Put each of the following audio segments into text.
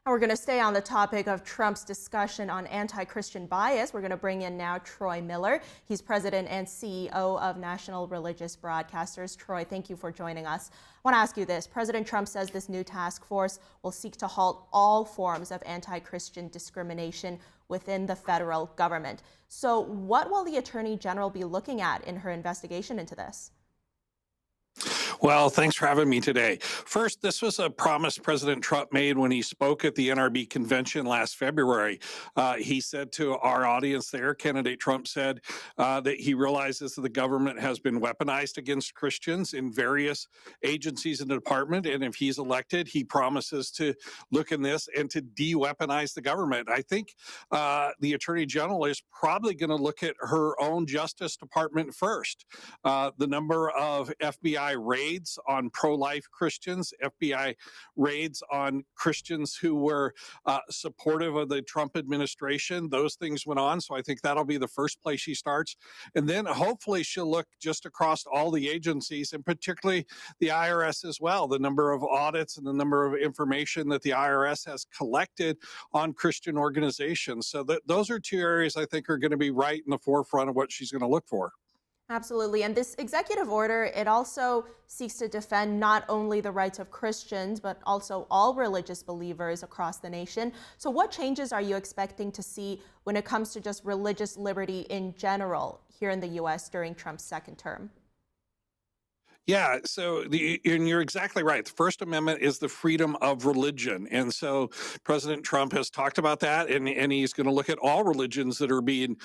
And we're going to stay on the topic of Trump's discussion on anti-Christian bias. We're going to bring in now Troy Miller. He's president and CEO of National Religious Broadcasters. Troy, thank you for joining us. I want to ask you this. President Trump says this new task force will seek to halt all forms of anti-Christian discrimination within the federal government. So what will the Attorney General be looking at in her investigation into this? Well, thanks for having me today. First, this was a promise President Trump made when he spoke at the NRB convention last February. He said to our audience there, candidate Trump said that he realizes that the government has been weaponized against Christians in various agencies and department. And if he's elected, he promises to look in this and to de-weaponize the government. I think the Attorney General is probably going to look at her own Justice Department first. The number of FBI raids on pro-life Christians, FBI raids on Christians who were supportive of the Trump administration. Those things went on. So I think that'll be the first place she starts. And then hopefully she'll look just across all the agencies, and particularly the IRS as well, the number of audits and the number of information that the IRS has collected on Christian organizations. So those are two areas I think are going to be right in the forefront of what she's going to look for. Absolutely. And this executive order, it also seeks to defend not only the rights of Christians, but also all religious believers across the nation. So what changes are you expecting to see when it comes to just religious liberty in general here in the U.S. during Trump's second term? Yeah, so and you're exactly right. The First Amendment is the freedom of religion. And so President Trump has talked about that, and he's going to look at all religions that are being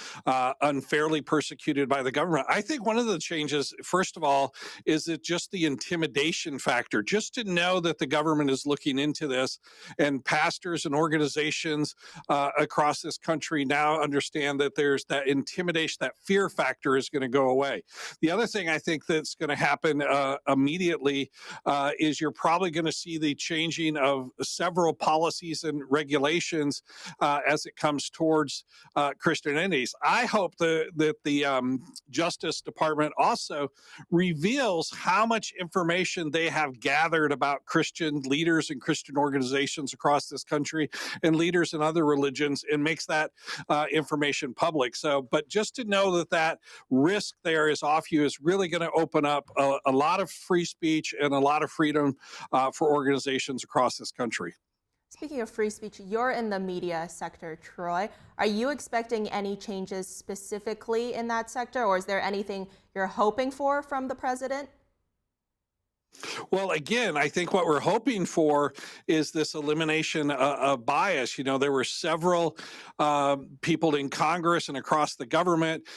unfairly persecuted by the government. I think one of the changes, first of all, is that just the intimidation factor, just to know that the government is looking into this, and pastors and organizations across this country now understand that there's that intimidation, that fear factor is going to go away. The other thing I think that's going to happen immediately is you're probably going to see the changing of several policies and regulations as it comes towards Christian entities. I hope that the Justice Department also reveals how much information they have gathered about Christian leaders and Christian organizations across this country and leaders in other religions, and makes that information public. So, but just to know that that risk there is off you is really going to open up a lot of free speech and a lot of freedom for organizations across this country. Speaking of free speech, you're in the media sector, Troy. Are you expecting any changes specifically in that sector, or is there anything you're hoping for from the president? Well, again, I think what we're hoping for is this elimination of bias. You know, there were several people in Congress and across the government.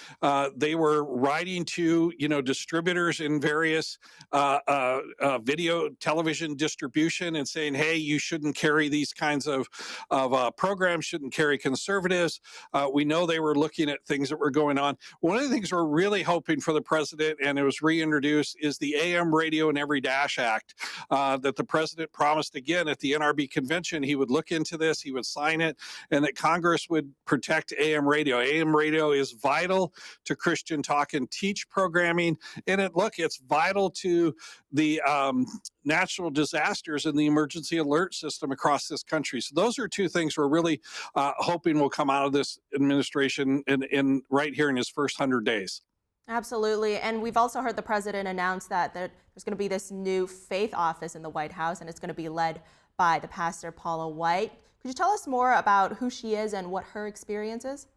They were writing to, distributors in various video, television distribution and saying, hey, you shouldn't carry these kinds of programs, shouldn't carry conservatives. We know they were looking at things that were going on. One of the things we're really hoping for the president, and it was reintroduced, is the AM radio in every Dash Act that the president promised again at the NRB convention. He would look into this, he would sign it, and that Congress would protect AM radio. AM radio is vital to Christian talk and teach programming, and it's vital to the natural disasters and the emergency alert system across this country. So those are two things we're really hoping will come out of this administration in right here in his first 100 days. Absolutely. And we've also heard the president announce that there's going to be this new faith office in the White House, and it's going to be led by the pastor Paula White. Could you tell us more about who she is and what her experience is?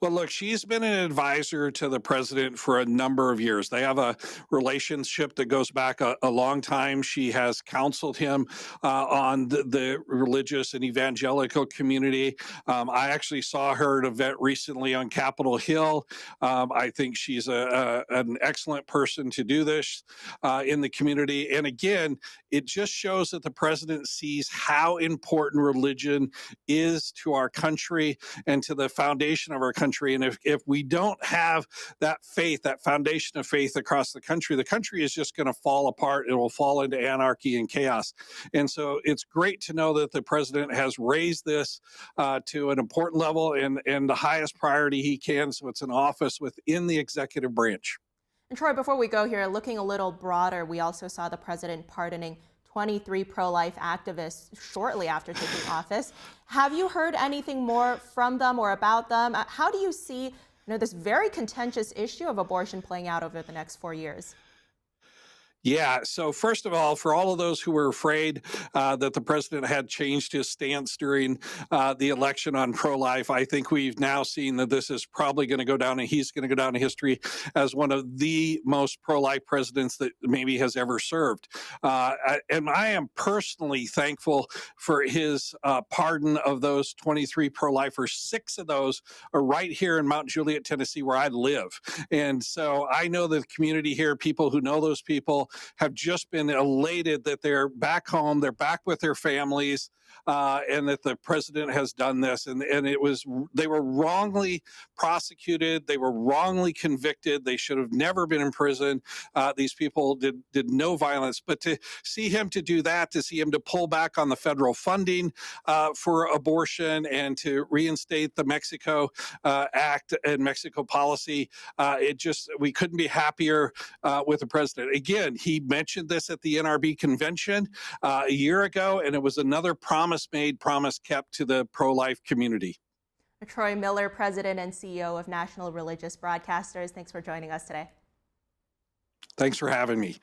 Well, look, she's been an advisor to the president for a number of years. They have a relationship that goes back a long time. She has counseled him on the religious and evangelical community. I actually saw her at an event recently on Capitol Hill. I think she's an excellent person to do this in the community. And again, it just shows that the president sees how important religion is to our country and to the foundation of our country. And if we don't have that faith, that foundation of faith across the country is just going to fall apart. It will fall into anarchy and chaos. And so it's great to know that the president has raised this to an important level and the highest priority he can. So it's an office within the executive branch. And Troy, before we go here, looking a little broader, we also saw the president pardoning 23 pro-life activists shortly after taking office. Have you heard anything more from them or about them? How do you see this very contentious issue of abortion playing out over the next 4 years? Yeah. So first of all, for all of those who were afraid that the president had changed his stance during the election on pro-life, I think we've now seen that this is probably going to go down, and he's going to go down in history as one of the most pro-life presidents that maybe has ever served. And I am personally thankful for his pardon of those 23 pro-lifers. 6 of those are right here in Mount Juliet, Tennessee, where I live. And so I know the community here, people who know those people, have just been elated that they're back home, they're back with their families, and that the president has done this. And they were wrongly prosecuted, they were wrongly convicted, they should have never been in prison. These people did no violence, but to see him to do that, to see him to pull back on the federal funding for abortion and to reinstate the Mexico Act and Mexico policy, we couldn't be happier with the president. Again, he mentioned this at the NRB convention a year ago, and it was another promise made, promise kept to the pro-life community. Troy Miller, President and CEO of National Religious Broadcasters, thanks for joining us today. Thanks for having me.